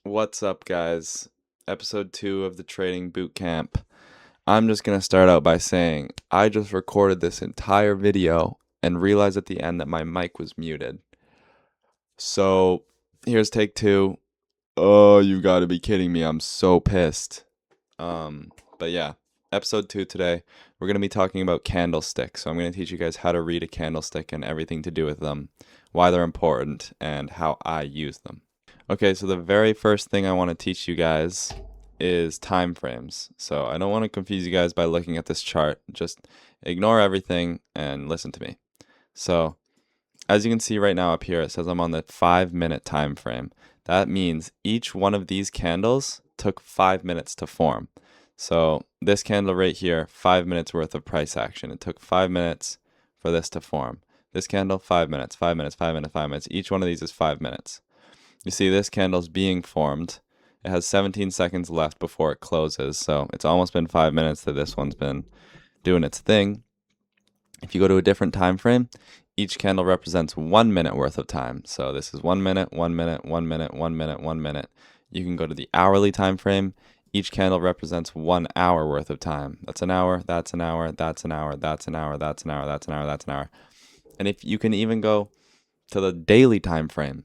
What's up, guys? Episode 2 of the Trading Boot Camp. I'm just going to start out by saying I just recorded this entire video and realized at the end that my mic was muted. So, here's take 2. Oh, you gotta be kidding me. I'm so pissed. But yeah, episode 2 today. We're going to be talking about candlesticks. So, I'm going to teach you guys how to read a candlestick and everything to do with them, why they're important, and how I use them. Okay, so the very first thing I want to teach you guys is time frames. So I don't want to confuse you guys by looking at this chart. Just ignore everything and listen to me. So as you can see right now up here, it says I'm on the 5-minute time frame. That means each one of these candles took 5 minutes to form. So this candle right here, 5 minutes worth of price action. It took 5 minutes for this to form. This candle, 5 minutes, 5 minutes, 5 minutes, 5 minutes. Each one of these is 5 minutes. You see this candle's being formed. It has 17 seconds left before it closes, so it's almost been 5 minutes that this one's been doing its thing. If you go to a different time frame, each candle represents 1 minute worth of time. So this is 1 minute, 1 minute, 1 minute, 1 minute, 1 minute. You can go to the hourly time frame. Each candle represents 1 hour worth of time. That's an hour, that's an hour, that's an hour, that's an hour, that's an hour, that's an hour, that's an hour. And if you can even go to the daily time frame,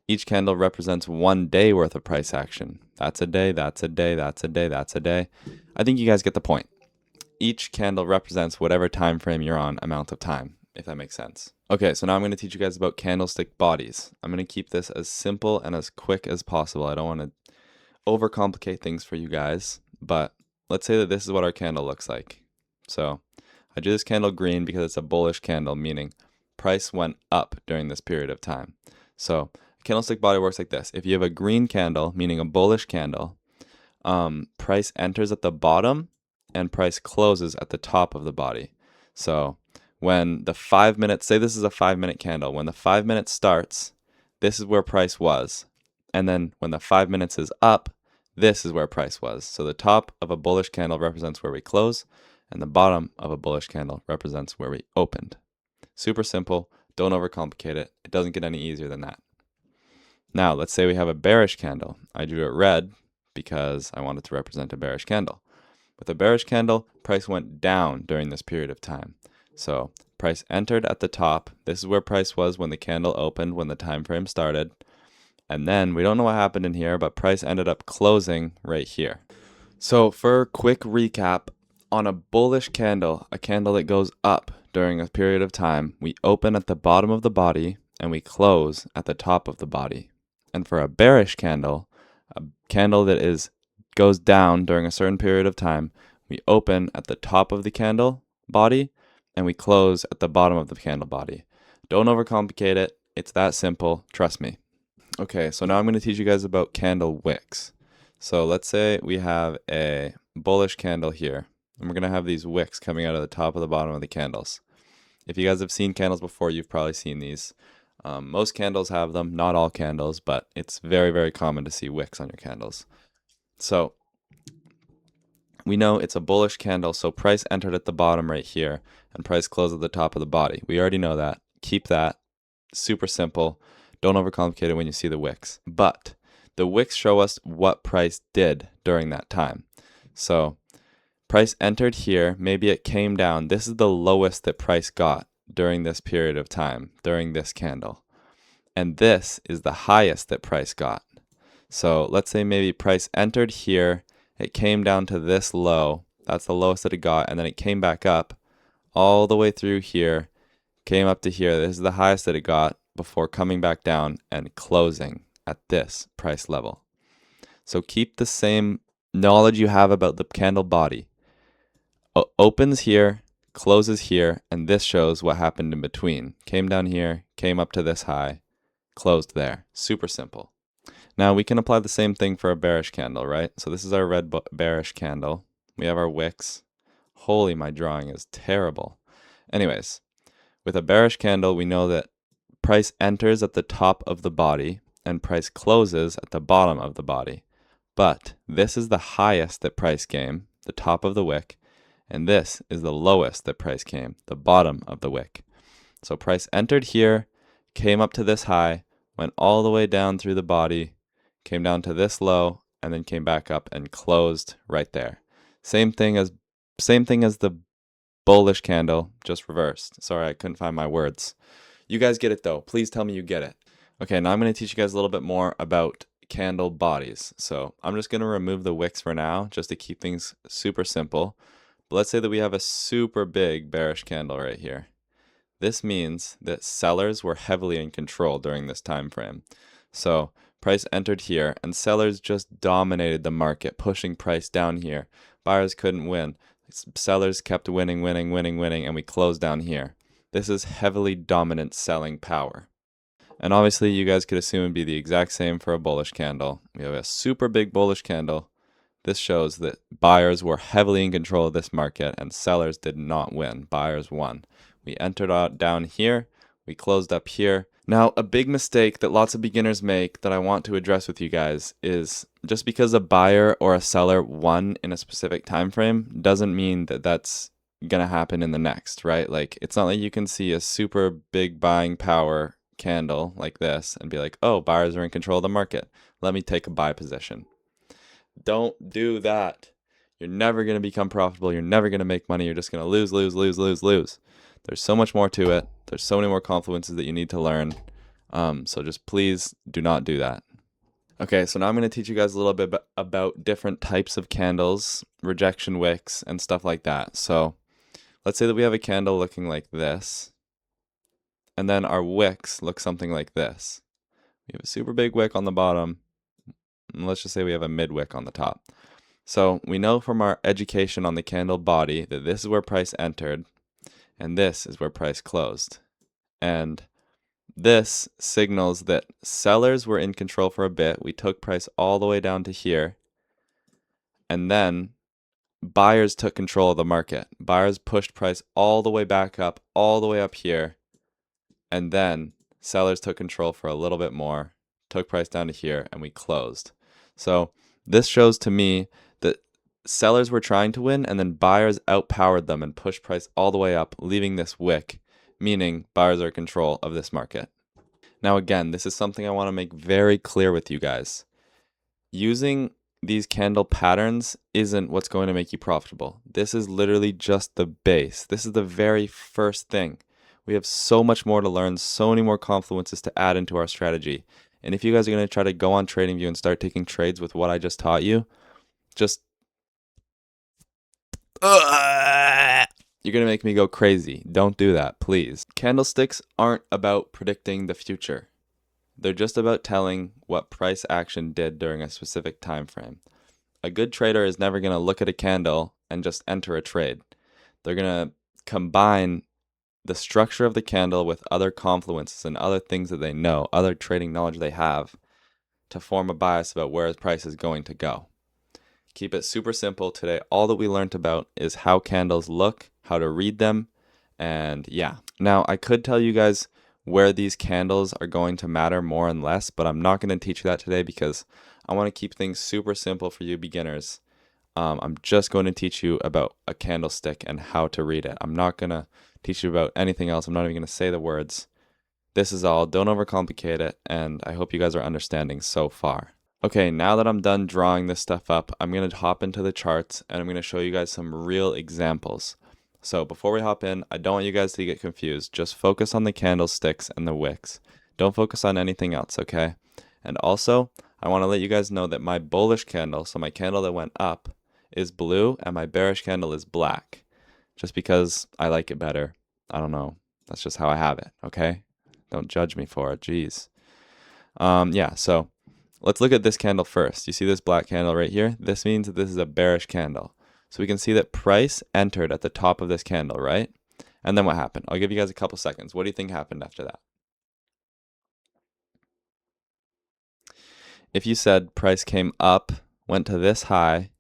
each candle represents 1 day worth of price action. That's a day, that's a day, that's a day, that's a day. I think you guys get the point. Each candle represents whatever time frame you're on amount of time, if that makes sense. Okay, so now I'm going to teach you guys about candlestick bodies. I'm going to keep this as simple and as quick as possible. I don't want to overcomplicate things for you guys, but let's say that this is what our candle looks like. So I do this candle green because it's a bullish candle, meaning price went up during this period of time. So candlestick body works like this. If you have a green candle, meaning a bullish candle, price enters at the bottom and price closes at the top of the body. So when the 5 minutes, say this is a 5-minute candle, when the 5 minutes starts, this is where price was. And then when the 5 minutes is up, this is where price was. So the top of a bullish candle represents where we close, and the bottom of a bullish candle represents where we opened. Super simple. Don't overcomplicate it. It doesn't get any easier than that. Now, let's say we have a bearish candle. I drew it red because I wanted to represent a bearish candle. With a bearish candle, price went down during this period of time. So price entered at the top. This is where price was when the candle opened, when the time frame started. And then we don't know what happened in here, but price ended up closing right here. So for a quick recap, on a bullish candle, a candle that goes up during a period of time, we open at the bottom of the body and we close at the top of the body. And for a bearish candle, a candle that goes down during a certain period of time, we open at the top of the candle body and we close at the bottom of the candle body. Don't overcomplicate it. It's that simple. Trust me. Okay, so now I'm going to teach you guys about candle wicks. So let's say we have a bullish candle here, and we're going to have these wicks coming out of the top of the bottom of the candles. If you guys have seen candles before, you've probably seen these. Most candles have them, not all candles, but it's very, very common to see wicks on your candles. So we know it's a bullish candle, so price entered at the bottom right here, and price closed at the top of the body. We already know that. Keep that. Super simple. Don't overcomplicate it when you see the wicks. But the wicks show us what price did during that time. So price entered here, maybe it came down. This is the lowest that price got during this period of time, during this candle. And this is the highest that price got. So let's say maybe price entered here, it came down to this low. That's the lowest that it got, and then it came back up all the way through here, came up to here. This is the highest that it got before coming back down and closing at this price level. So keep the same knowledge you have about the candle body. Opens here, closes here, and this shows what happened in between. Came down here, came up to this high, closed there. Super simple. Now we can apply the same thing for a bearish candle, right? So this is our red bearish candle. We have our wicks. Holy, my drawing is terrible. Anyways, with a bearish candle, we know that price enters at the top of the body and price closes at the bottom of the body. But this is the highest that price came, the top of the wick, and this is the lowest that price came, the bottom of the wick. So price entered here, came up to this high, went all the way down through the body, came down to this low, and then came back up and closed right there. Same thing as the bullish candle, just reversed. Sorry, I couldn't find my words. You guys get it though. Please tell me you get it. Okay, now I'm going to teach you guys a little bit more about candle bodies. So I'm just going to remove the wicks for now, just to keep things super simple. But let's say that we have a super big bearish candle right here. This means that sellers were heavily in control during this time frame. So price entered here, and sellers just dominated the market, pushing price down here. Buyers couldn't win. Sellers kept winning, and we closed down here. This is heavily dominant selling power. And obviously, you guys could assume it'd be the exact same for a bullish candle. We have a super big bullish candle. This shows that buyers were heavily in control of this market and sellers did not win. Buyers won. We entered out down here. We closed up here. Now, a big mistake that lots of beginners make that I want to address with you guys is just because a buyer or a seller won in a specific time frame doesn't mean that that's going to happen in the next, right? Like, it's not like you can see a super big buying power candle like this and be like, oh, buyers are in control of the market. Let me take a buy position. Don't do that. You're never going to become profitable. You're never going to make money. You're just going to lose. There's so much more to it. There's so many more confluences that you need to learn. So just please do not do that. Okay, so now I'm going to teach you guys a little bit about different types of candles, rejection wicks, and stuff like that. So let's say that we have a candle looking like this, and then our wicks look something like this. We have a super big wick on the bottom, and let's just say we have a mid wick on the top. So we know from our education on the candle body that this is where price entered, and this is where price closed. And this signals that sellers were in control for a bit. We took price all the way down to here, and then buyers took control of the market. Buyers pushed price all the way back up, all the way up here, and then sellers took control for a little bit more, took price down to here, and we closed. So this shows to me that sellers were trying to win, and then buyers outpowered them and pushed price all the way up, leaving this wick, meaning buyers are in control of this market. Now again, this is something I want to make very clear with you guys. Using these candle patterns isn't what's going to make you profitable. This is literally just the base. This is the very first thing. We have so much more to learn, so many more confluences to add into our strategy. And if you guys are going to try to go on TradingView and start taking trades with what I just taught you, just you're going to make me go crazy. Don't do that, please. Candlesticks aren't about predicting the future. They're just about telling what price action did during a specific time frame. A good trader is never going to look at a candle and just enter a trade. They're going to combine the structure of the candle with other confluences and other things that they know, other trading knowledge they have, to form a bias about where the price is going to go. Keep it super simple. Today, all that we learned about is how candles look, how to read them, and yeah. Now, I could tell you guys where these candles are going to matter more and less, but I'm not going to teach you that today because I want to keep things super simple for you beginners. I'm just going to teach you about a candlestick and how to read it. I'm not going to teach you about anything else. I'm not even going to say the words. This is all. Don't overcomplicate it, and I hope you guys are understanding so far. Okay, now that I'm done drawing this stuff up, I'm going to hop into the charts, and I'm going to show you guys some real examples. So before we hop in, I don't want you guys to get confused. Just focus on the candlesticks and the wicks. Don't focus on anything else, okay? And also, I want to let you guys know that my bullish candle, so my candle that went up, is blue, and my bearish candle is black. Just because I like it better. I don't know. That's just how I have it, okay? Don't judge me for it, jeez. Yeah, so let's look at this candle first. You see this black candle right here? This means that this is a bearish candle. So we can see that price entered at the top of this candle, right? And then what happened? I'll give you guys a couple seconds. What do you think happened after that? If you said price came up, went to this high,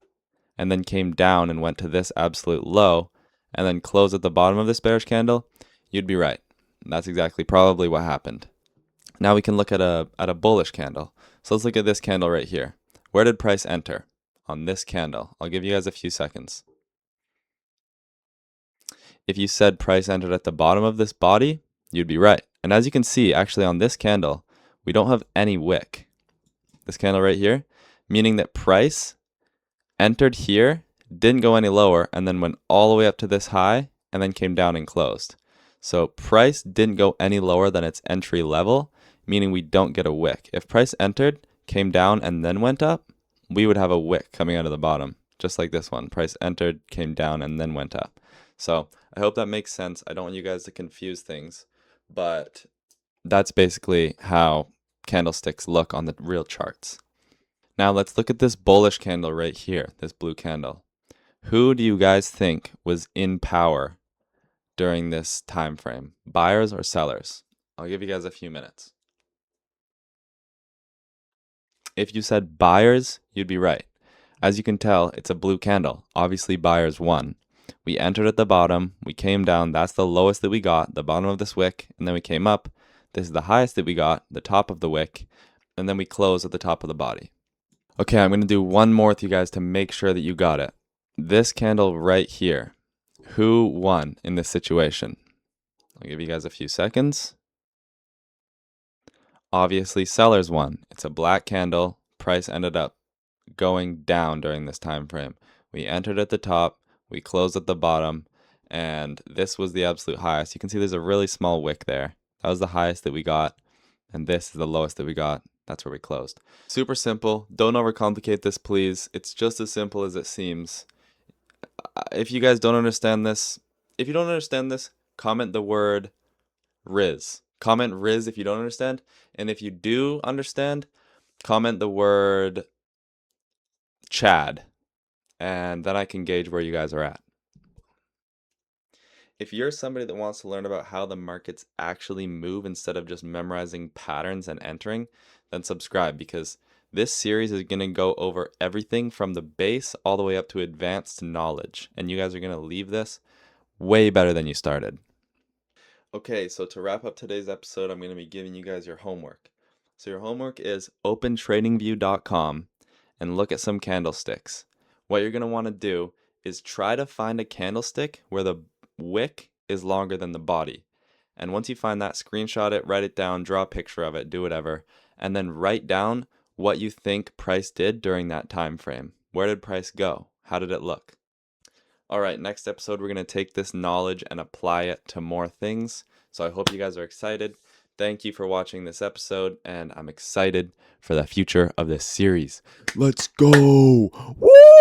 and then came down and went to this absolute low, and then closed at the bottom of this bearish candle, you'd be right. That's exactly probably what happened. Now we can look at a bullish candle. So let's look at this candle right here. Where did price enter? On this candle. I'll give you guys a few seconds. If you said price entered at the bottom of this body, you'd be right. And as you can see, actually on this candle, we don't have any wick. this candle right here, meaning that price entered here, didn't go any lower, and then went all the way up to this high, and then came down and closed. So price didn't go any lower than its entry level, meaning we don't get a wick. If price entered, came down, and then went up, we would have a wick coming out of the bottom, just like this one. Price entered, came down, and then went up. So I hope that makes sense. I don't want you guys to confuse things, but that's basically how candlesticks look on the real charts. Now let's look at this bullish candle right here, this blue candle. Who do you guys think was in power during this time frame? Buyers or sellers? I'll give you guys a few minutes. If you said buyers, you'd be right. As you can tell, it's a blue candle. Obviously, buyers won. We entered at the bottom, we came down, that's the lowest that we got, the bottom of this wick, and then we came up. This is the highest that we got, the top of the wick, and then we close at the top of the body. Okay, I'm going to do one more with you guys to make sure that you got it. This candle right here, who won in this situation? I'll give you guys a few seconds. Obviously, sellers won. It's a black candle. Price ended up going down during this time frame. We entered at the top, we closed at the bottom, and this was the absolute highest. You can see there's a really small wick there. That was the highest that we got, and this is the lowest that we got. That's where we closed. Super simple. Don't overcomplicate this, please. It's just as simple as it seems. If you guys don't understand this, comment the word Riz. Comment Riz if you don't understand. And if you do understand, comment the word Chad. And then I can gauge where you guys are at. If you're somebody that wants to learn about how the markets actually move instead of just memorizing patterns and entering, then subscribe, because this series is going to go over everything from the base all the way up to advanced knowledge. And you guys are going to leave this way better than you started. Okay, so to wrap up today's episode, I'm going to be giving you guys your homework. So your homework is open tradingview.com and look at some candlesticks. What you're going to want to do is try to find a candlestick where the wick is longer than the body. And once you find that, screenshot it, write it down, draw a picture of it, do whatever, and then write down what you think price did during that time frame. Where did price go? How did it look? All right, next episode, we're going to take this knowledge and apply it to more things. So I hope you guys are excited. Thank you for watching this episode, and I'm excited for the future of this series. Let's go! Woo!